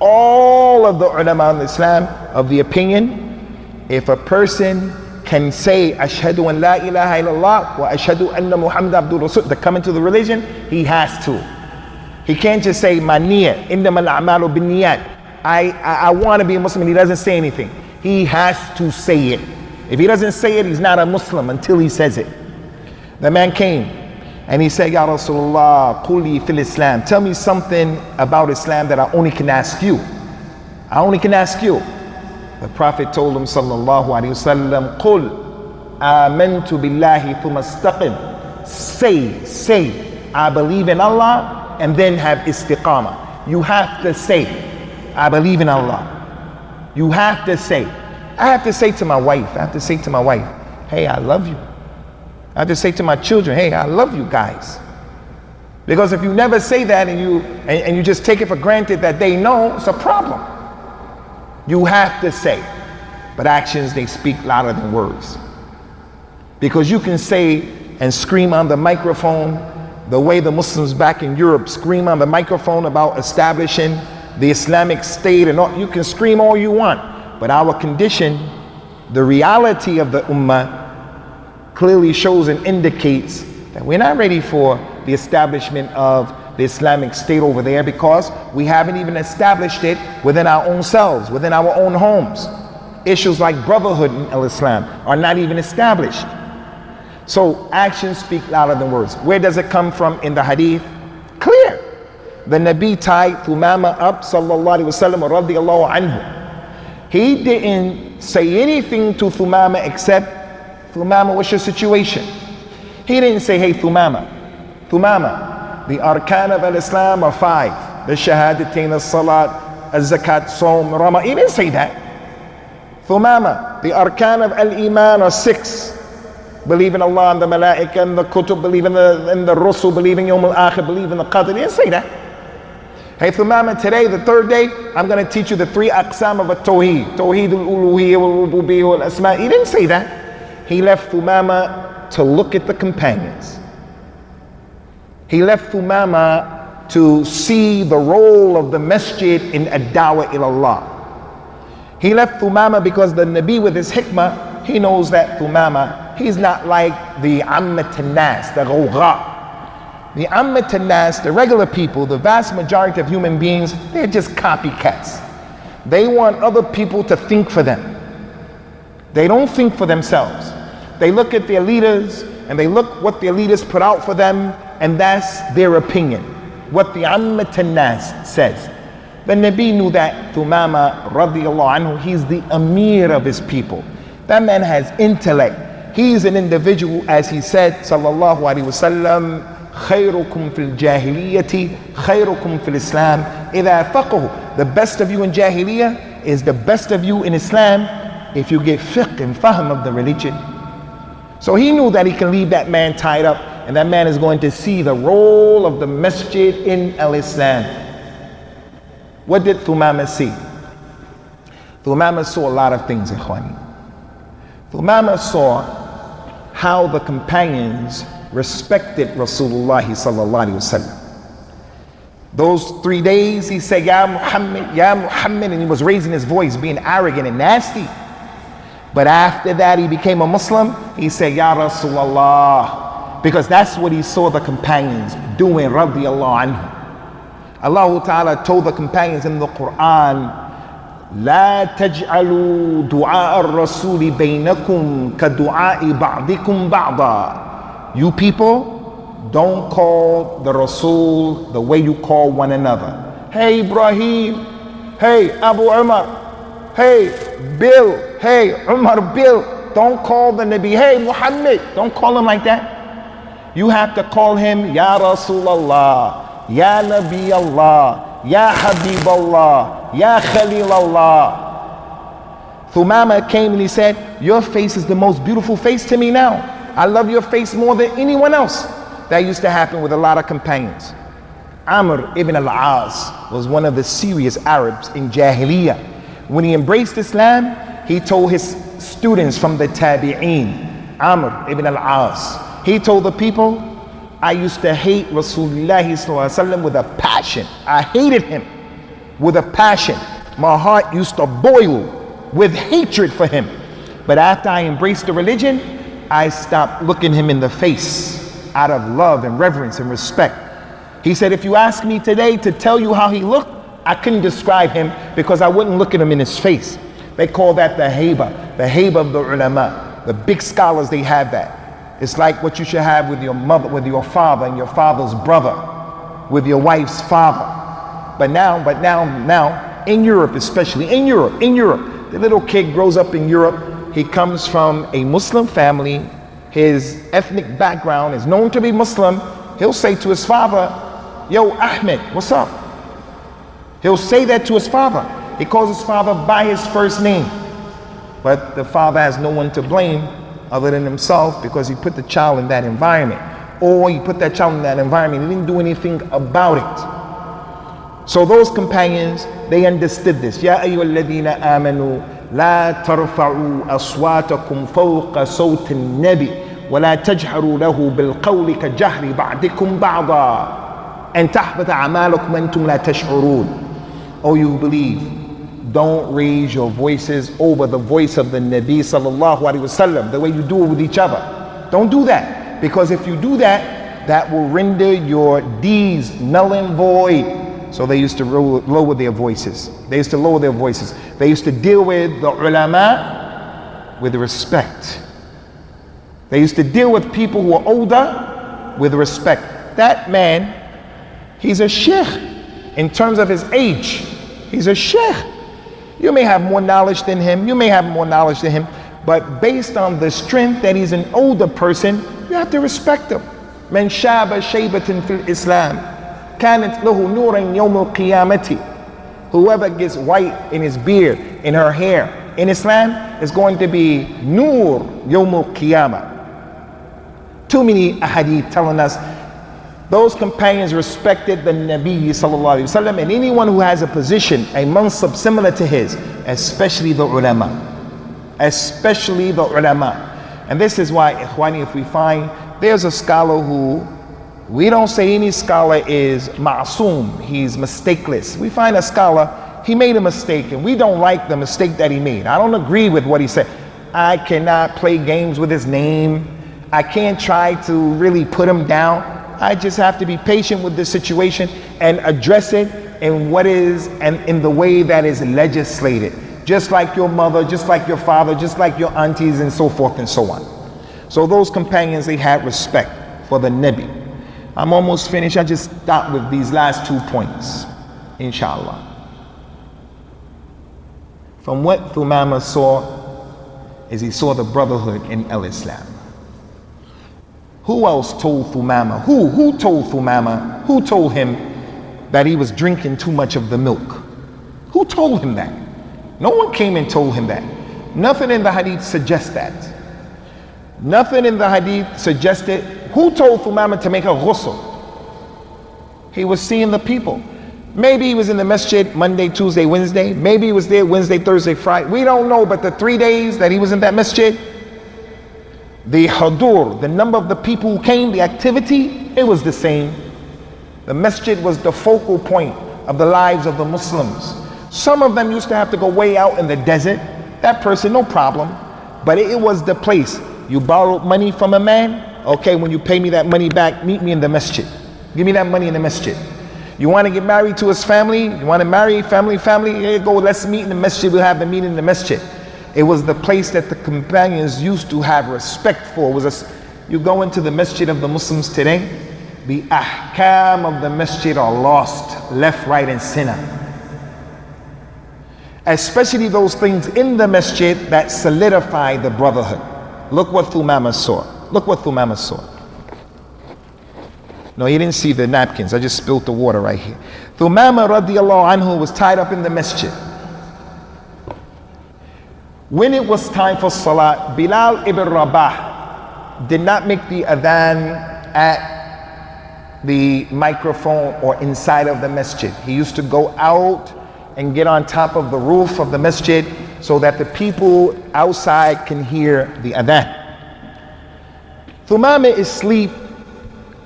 All of the ulama of Islam of the opinion, if a person can say ashhadu an la ilaha illallah wa ashhadu anna Muhammad abdur rasul to come into the religion, he has to. He can't just say my niyyah, innamal a'malu bin niyyat. I want to be a Muslim, and he doesn't say anything. He has to say it. If he doesn't say it, he's not a Muslim until he says it. The man came and he said, Ya Rasulullah, quli fil Islam. Tell me something about Islam that I only can ask you. I only can ask you. The Prophet told him, sallallahu alayhi wasallam, qul amantu billahi thumma istaqim. Say, I believe in Allah, and then have istiqamah. You have to say, I believe in Allah. You have to say. I have to say to my wife, hey, I love you. I have to say to my children, hey, I love you guys. Because if you never say that and you just take it for granted that they know, it's a problem. You have to say. But actions, they speak louder than words. Because you can say and scream on the microphone the way the Muslims back in Europe scream on the microphone about establishing the Islamic State, and all, you can scream all you want, but our condition, the reality of the ummah, clearly shows and indicates that we're not ready for the establishment of the Islamic State over there, because we haven't even established it within our own selves, within our own homes. Issues like brotherhood in Islam are not even established. So actions speak louder than words. Where does it come from in the hadith? Clear. The Nabi tied Thumama up, sallallahu alayhi wasallam, radiyallahu anhu. He didn't say anything to Thumama except, Thumama, what's your situation? He didn't say, hey Thumama, the arkan of al-Islam are 5. The shahadatain, as-salat, az-zakat, sawm, rama. He didn't say that. Thumama, the arkan of al-iman are 6. Believe in Allah and the malaika and the kutub, believe in the rusul, believe in yawm al-akhir, believe in the qadr. He didn't say that. Hey Thumama, today, the 3rd day, I'm going to teach you the 3 aqsam of a tawheed. Tawheed al-uluhiyyah wal-rububiyyah wal-asma. He didn't say that. He left Thumama to look at the companions. He left Thumama to see the role of the masjid in ad-dawah ila Allah. He left Thumama because the Nabi, with his hikmah, he knows that Thumama, he's not like the ammat al-nas, the ghawgha. The ammat al-nas, the regular people, the vast majority of human beings, they're just copycats. They want other people to think for them. They don't think for themselves. They look at their leaders and they look what their leaders put out for them, and that's their opinion, what the ammat al-nas says. The Nabi knew that Thumama radiyallahu anhu, he's the amir of his people. That man has intellect. He's an individual, as he said, sallallahu alaihi wasallam, خيركم في الجاهلية خيركم في الإسلام إذا فقهوا. The best of you in Jahiliyyah is the best of you in Islam if you get fiqh and fahm of the religion. So he knew that he can leave that man tied up, and that man is going to see the role of the masjid in al-Islam. What did Thumama see? Thumama saw a lot of things, ikhwani. Thumama saw how the companions respected Rasulullah sallallahu alaihi wasallam. Those 3 days he said, Ya Muhammad, and he was raising his voice, being arrogant and nasty. But after that he became a Muslim. He said, Ya Rasulullah, because that's what he saw the companions doing, radiyallahu anhu. Allah Ta'ala told the companions in the Quran, لا تجعلوا دعاء الرسول بينكم كدعاء بعضكم بعضا. You people, don't call the Rasul the way you call one another. Hey Ibrahim, hey Abu Umar, hey Bill, hey Umar Bill. Don't call the Nabi, hey Muhammad. Don't call him like that. You have to call him Ya Rasulallah, Ya Nabi Allah, Ya Habib Allah, Ya Khalil Allah. Thumama came and he said, your face is the most beautiful face to me now. I love your face more than anyone else. That used to happen with a lot of companions. Amr ibn al-As was one of the serious Arabs in Jahiliyyah. When he embraced Islam, he told his students from the Tabi'een, Amr ibn al-As, he told the people, I used to hate Rasulullah with a passion. I hated him with a passion. My heart used to boil with hatred for him. But after I embraced the religion, I stopped looking him in the face out of love and reverence and respect. He said, if you ask me today to tell you how he looked, I couldn't describe him because I wouldn't look at him in his face. They call that the haiba of the ulama. The big scholars, they have that. It's like what you should have with your mother, with your father and your father's brother, with your wife's father. But now, in Europe, especially in Europe, the little kid grows up in Europe. He comes from a Muslim family. His ethnic background is known to be Muslim. He'll say to his father, yo, Ahmed, what's up? He'll say that to his father. He calls his father by his first name. But the father has no one to blame other than himself because he put the child in that environment. Or he put that child in that environment. He didn't do anything about it. So those companions, they understood this. Ya ayyuhalladhina amanu la tarfa'u aswatakum fawqa sawti an-nabi wa la tajharu lahu bil qawli ka jahri ba'dikum ba'da an tahbata a'malukum antum la tash'urun. Oh, you believe, don't raise your voices over the voice of the Nabi sallallahu alaihi wasallam the way you do it with each other. Don't do that, because if you do that, that will render your deeds null and void. So they used to lower their voices. They used to lower their voices. They used to deal with the ulama with respect. They used to deal with people who are older with respect. That man, he's a sheikh in terms of his age. He's a sheikh. You may have more knowledge than him. But based on the strength that he's an older person, you have to respect him. Man shaba shaybatin fil Islam. كانت له نورا يوم القيامة. Whoever gets white in his beard, in her hair, in Islam is going to be nur yawm al-qiyamah. Too many ahadith telling us those companions respected the Nabi sallallahu alaihi wasallam and anyone who has a position, a mansab similar to his, especially the ulama. And this is why, ikhwani, if we find there's a scholar who, we don't say any scholar is ma'soom, he's mistakeless. We find a scholar, he made a mistake and we don't like the mistake that he made. I don't agree with what he said. I cannot play games with his name. I can't try to really put him down. I just have to be patient with the situation and address it in what is and in the way that is legislated. Just like your mother, just like your father, just like your aunties and so forth and so on. So those companions, they had respect for the Nabi. I'm almost finished. I just start with these last 2 points, inshallah. From what Thumama saw is he saw the brotherhood in al-Islam. Who else told Thumama? Who told Thumama? Who told him that he was drinking too much of the milk? Who told him that? No one came and told him that. Nothing in the hadith suggests that. Nothing in the hadith suggested. Who told Thumama to make a ghusl? He was seeing the people. Maybe he was in the masjid Monday, Tuesday, Wednesday. Maybe he was there Wednesday, Thursday, Friday. We don't know, but the 3 days that he was in that masjid, the hadur, the number of the people who came, the activity, it was the same. The masjid was the focal point of the lives of the Muslims. Some of them used to have to go way out in the desert. That person, no problem. But it was the place. You borrowed money from a man, okay, when you pay me that money back, meet me in the masjid. Give me that money in the masjid. You want to get married to his family? You want to marry family? Here you go, let's meet in the masjid. We'll have the meeting in the masjid. It was the place that the companions used to have respect for. You go into the masjid of the Muslims today, the ahkam of the masjid are lost left, right, and center. Especially those things in the masjid that solidify the brotherhood. Look what Thumama saw. Look what Thumama saw. No, he didn't see the napkins. I just spilled the water right here. Thumama radiallahu anhu was tied up in the masjid. When it was time for salat, Bilal ibn Rabah did not make the adhan at the microphone or inside of the masjid. He used to go out and get on top of the roof of the masjid so that the people outside can hear the adhan. Thumama is asleep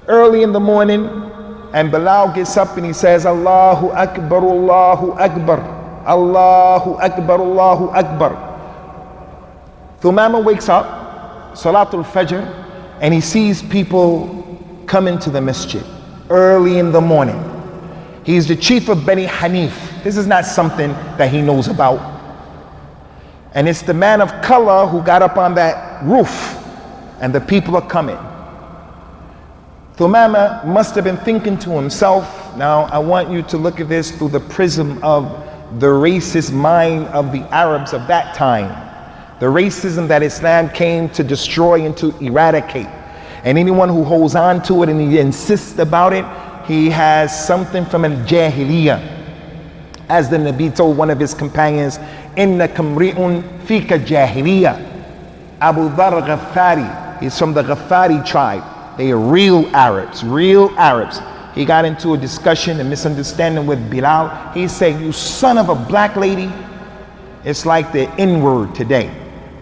early in the morning, and Bilal gets up and he says, Allahu Akbar, Allahu Akbar, Allahu Akbar, Allahu Akbar. Thumama wakes up, Salatul Fajr, and he sees people come into the masjid early in the morning. He's the chief of Bani Hanif. This is not something that he knows about. And it's the man of color who got up on that roof, and the people are coming. Thumama must have been thinking to himself, now I want you to look at this through the prism of the racist mind of the Arabs of that time. The racism that Islam came to destroy and to eradicate. And anyone who holds on to it and he insists about it, he has something from al-Jahiliyyah. As the Nabi told one of his companions, Inna kamri'un fika jahiliyyah. Abu Dhar Ghaffari, he's from the Ghaffari tribe. They are real Arabs, real Arabs. He got into a discussion and misunderstanding with Bilal. He said, you son of a black lady. It's like the N-word today,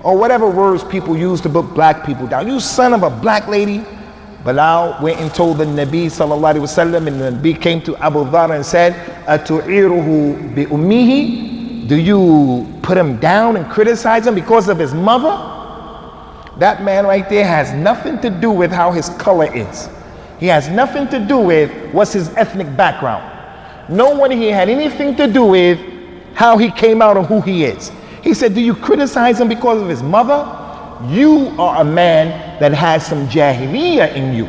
or whatever words people use to put black people down. You son of a black lady. Bilal went and told the Nabi sallallahu alaihi wasallam, and the Nabi came to Abu Dhar and said, Atu'iruhu bi ummihi? Do you put him down and criticize him because of his mother? That man right there has nothing to do with how his color is. He has nothing to do with what's his ethnic background. No one here had anything to do with how he came out or who he is. He said, do you criticize him because of his mother? You are a man that has some jahiliyyah in you.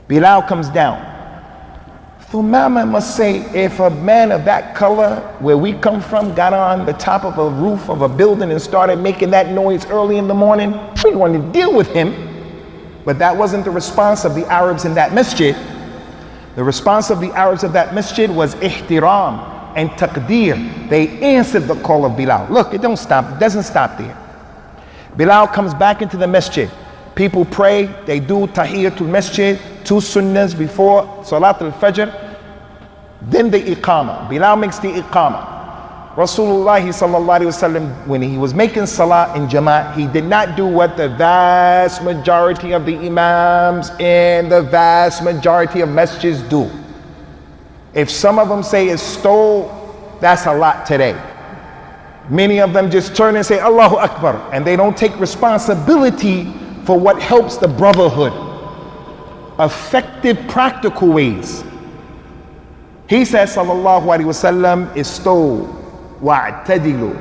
Bilal comes down. Thumama must say, if a man of that color, where we come from, got on the top of a roof of a building and started making that noise early in the morning, we didn't want to deal with him. But that wasn't the response of the Arabs in that masjid. The response of the Arabs of that masjid was ihtiram and taqdeer. They answered the call of Bilal. Look, it doesn't stop there. Bilal comes back into the masjid. People pray, they do tahiyatul masjid, 2 sunnahs before Salatul Fajr. Then the iqamah. Bilal makes the iqamah. Rasulullah sallallahu alaihi wasallam, when he was making salah in Jama'at, he did not do what the vast majority of the imams in the vast majority of masjids do. If some of them say it's stole, that's a lot today. Many of them just turn and say Allahu Akbar, and they don't take responsibility for what helps the brotherhood. Effective practical ways. He says sallallahu alaihi wasallam, istau wa'tadilu.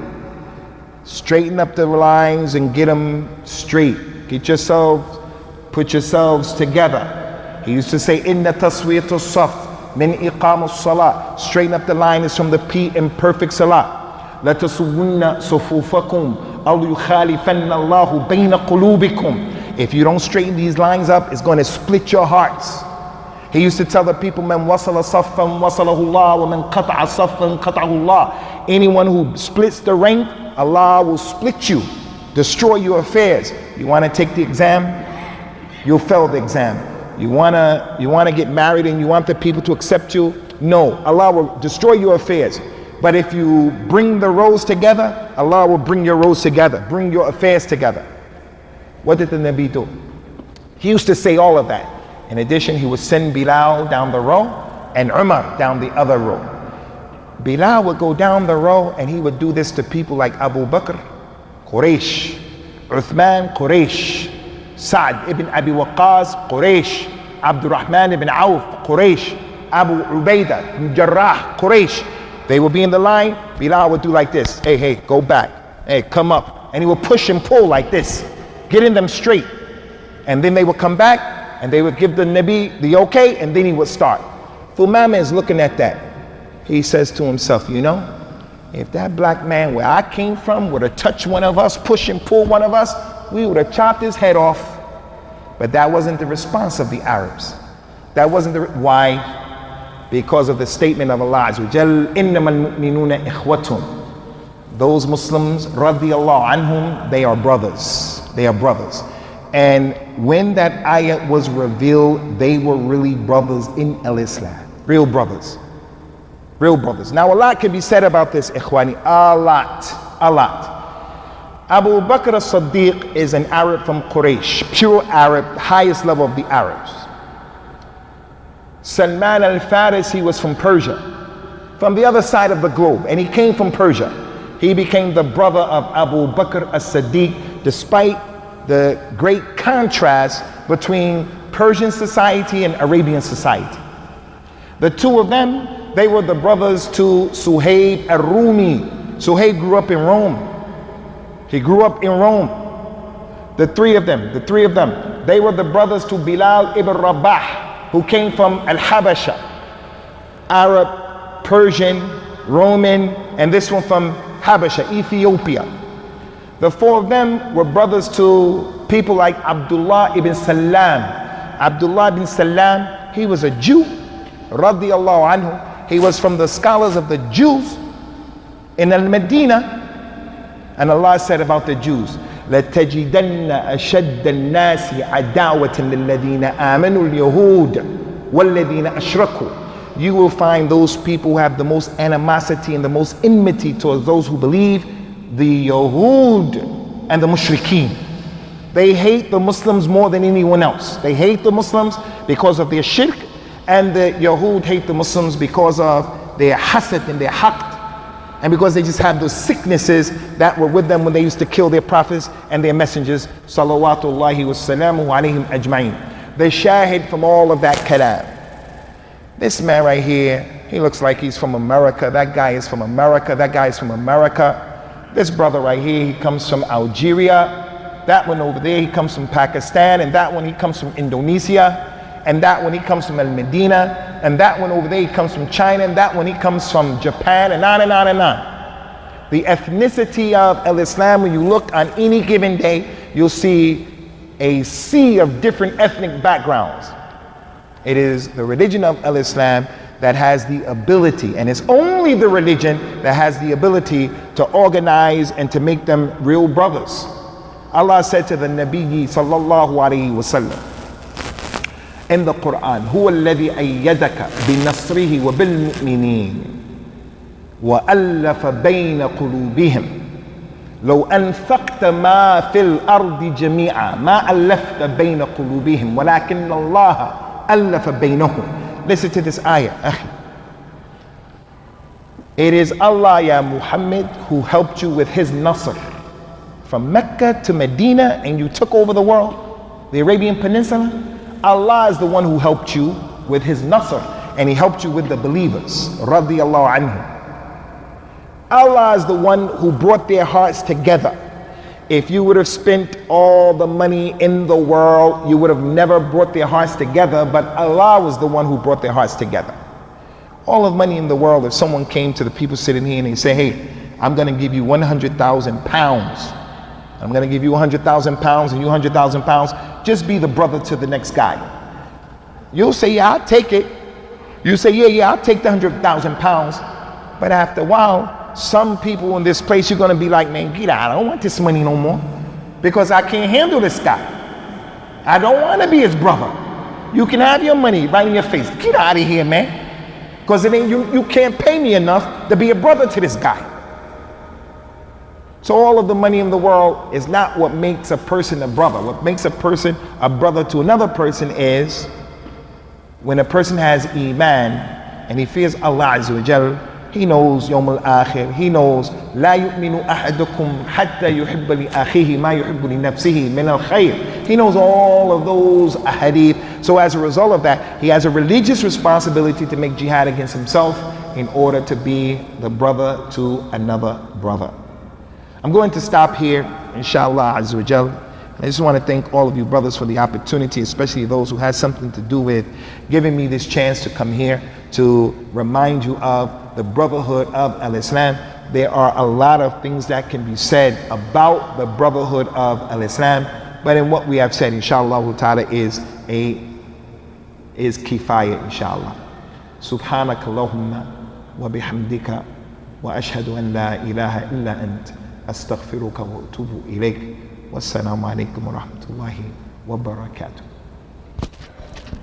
Straighten up the lines and get them straight. Get yourselves, put yourselves together. He used to say, inna taswiyatu saf min iqam as-salah. Straighten up the line is from the P in perfect salah. La tasawunna sufufakum aw yukhalifanna Allahu bayna qulubikum. If you don't straighten these lines up, it's going to split your hearts. He used to tell the people, man wasala saffan wasalahu Allah, wa man qata'a saffan qata'ahu Allah. Anyone who splits the rank, Allah will split you, destroy your affairs. You want to take the exam? You'll fail the exam. You want to get married and you want the people to accept you? No, Allah will destroy your affairs. But if you bring the rows together, Allah will bring your rows together, bring your affairs together. What did the Nabi do? He used to say all of that. In addition, he would send Bilal down the row and Umar down the other row. Bilal would go down the row and he would do this to people like Abu Bakr, Quraysh, Uthman, Quraysh, Sa'd ibn Abi Waqqas, Quraysh, Abdurrahman ibn Auf, Quraysh, Abu Ubaidah ibn Jarrah, Quraysh. They would be in the line. Bilal would do like this. Hey, go back. Hey, come up. And he would push and pull like this, getting them straight. And then they would come back and they would give the Nabi the okay, and then he would start. Thumama is looking at that. He says to himself, you know, if that black man where I came from would have touched one of us, push and pull one of us, we would have chopped his head off. But that wasn't the response of the Arabs. That wasn't the, why? Because of the statement of Allah Azza wa Jal, إِنَّمَا الْمُؤْمِنُونَ إِخْوَةٌ. Those Muslims, radiyallahu anhum, they are brothers. They are brothers. And when that ayat was revealed, they were really brothers in al-Islam. Real brothers. Real brothers. Now a lot can be said about this, ikhwani. A lot. Abu Bakr as-Siddiq is an Arab from Quraysh. Pure Arab, highest level of the Arabs. Salman al-Farisi was from Persia. From the other side of the globe. And he came from Persia. He became the brother of Abu Bakr as-Siddiq, despite the great contrast between Persian society and Arabian society. The two of them, they were the brothers to Suhaib al-Rumi. Suhaib grew up in Rome. He grew up in Rome. The three of them, they were the brothers to Bilal ibn Rabah, who came from Al-Habasha. Arab, Persian, Roman, and this one from Habasha, Ethiopia. The four of them were brothers to people like Abdullah ibn Salam. Abdullah ibn Salam, he was a Jew, radiyallahu anhu. He was from the scholars of the Jews in Al-Madina. And Allah said about the Jews, لَتَجِدَنَّ أَشَدَّ النَّاسِ عَدَاوَةً لِلَّذِينَ آمَنُوا الْيَهُودَ وَالَّذِينَ أَشْرَكُوا. You will find those people who have the most animosity and the most enmity towards those who believe, the Yahud and the Mushrikeen. They hate the Muslims more than anyone else. They hate the Muslims because of their shirk, and the Yahud hate the Muslims because of their hasad and their haqd, and because they just have those sicknesses that were with them when they used to kill their prophets and their messengers, salawatullahi wa salamuhu alayhim ajma'in. The shahid from all of that kalam. This man right here, he looks like he's from America. That guy is from America. That guy is from America. This brother right here, he comes from Algeria. That one over there, he comes from Pakistan. And that one, he comes from Indonesia. And that one, he comes from Al-Medina. And that one over there, he comes from China. And that one, he comes from Japan, and on and on and on. The ethnicity of Al-Islam, when you look on any given day, you'll see a sea of different ethnic backgrounds. It is the religion of Al-Islam that has the ability, and it's only the religion that has the ability to organize and to make them real brothers. Allah said to the Nabi sallallahu alayhi wa sallam in the Quran, هو الذي أيدك بنصره وبالمؤمنين وألف بين قلوبهم لو أنفقت ما في الأرض جميعا ما ألفت بين قلوبهم ولكن الله ألف بينهم. Listen to this ayah, akhi. It is Allah, ya Muhammad, who helped you with his nasr. From Mecca to Medina, and you took over the world, the Arabian Peninsula. Allah is the one who helped you with his nasr, and he helped you with the believers, radiyallahu anhu. Allah is the one who brought their hearts together. If you would have spent all the money in the world, you would have never brought their hearts together, but Allah was the one who brought their hearts together. All of money in the world, if someone came to the people sitting here and they say, hey, I'm going to give you 100,000 pounds. I'm going to give you 100,000 pounds and you 100,000 pounds. Just be the brother to the next guy. You'll say, yeah, I'll take it. You say, yeah, I'll take the 100,000 pounds. But after a while, some people in this place, you're going to be like, man, get out. I don't want this money no more. Because I can't handle this guy. I don't want to be his brother. You can have your money right in your face. Get out of here, man. Because it ain't, you can't pay me enough to be a brother to this guy. So all of the money in the world is not what makes a person a brother. What makes a person a brother to another person is when a person has iman and he fears Allah Azza wa Jal. He knows Yawm al-Akhir. He knows لا يؤمن أحدكم حتى يحب لأخيه ما يحب لنفسه من الخير. He knows all of those ahadith. So as a result of that, he has a religious responsibility to make jihad against himself in order to be the brother to another brother. I'm going to stop here, inshallah Azza wa Jal. I just want to thank all of you brothers for the opportunity, especially those who had something to do with giving me this chance to come here to remind you of the brotherhood of Al-Islam. There are a lot of things that can be said about the brotherhood of Al-Islam, but in what we have said, inshallah ta'ala, is kifaya, inshallah. Subhanaka Allahumma wa bihamdika wa ashhadu an la ilaha illa ant astaghfiruka wa atubu ilayk. Wassalamu alaikum wa rahmatullahi wa barakatuh.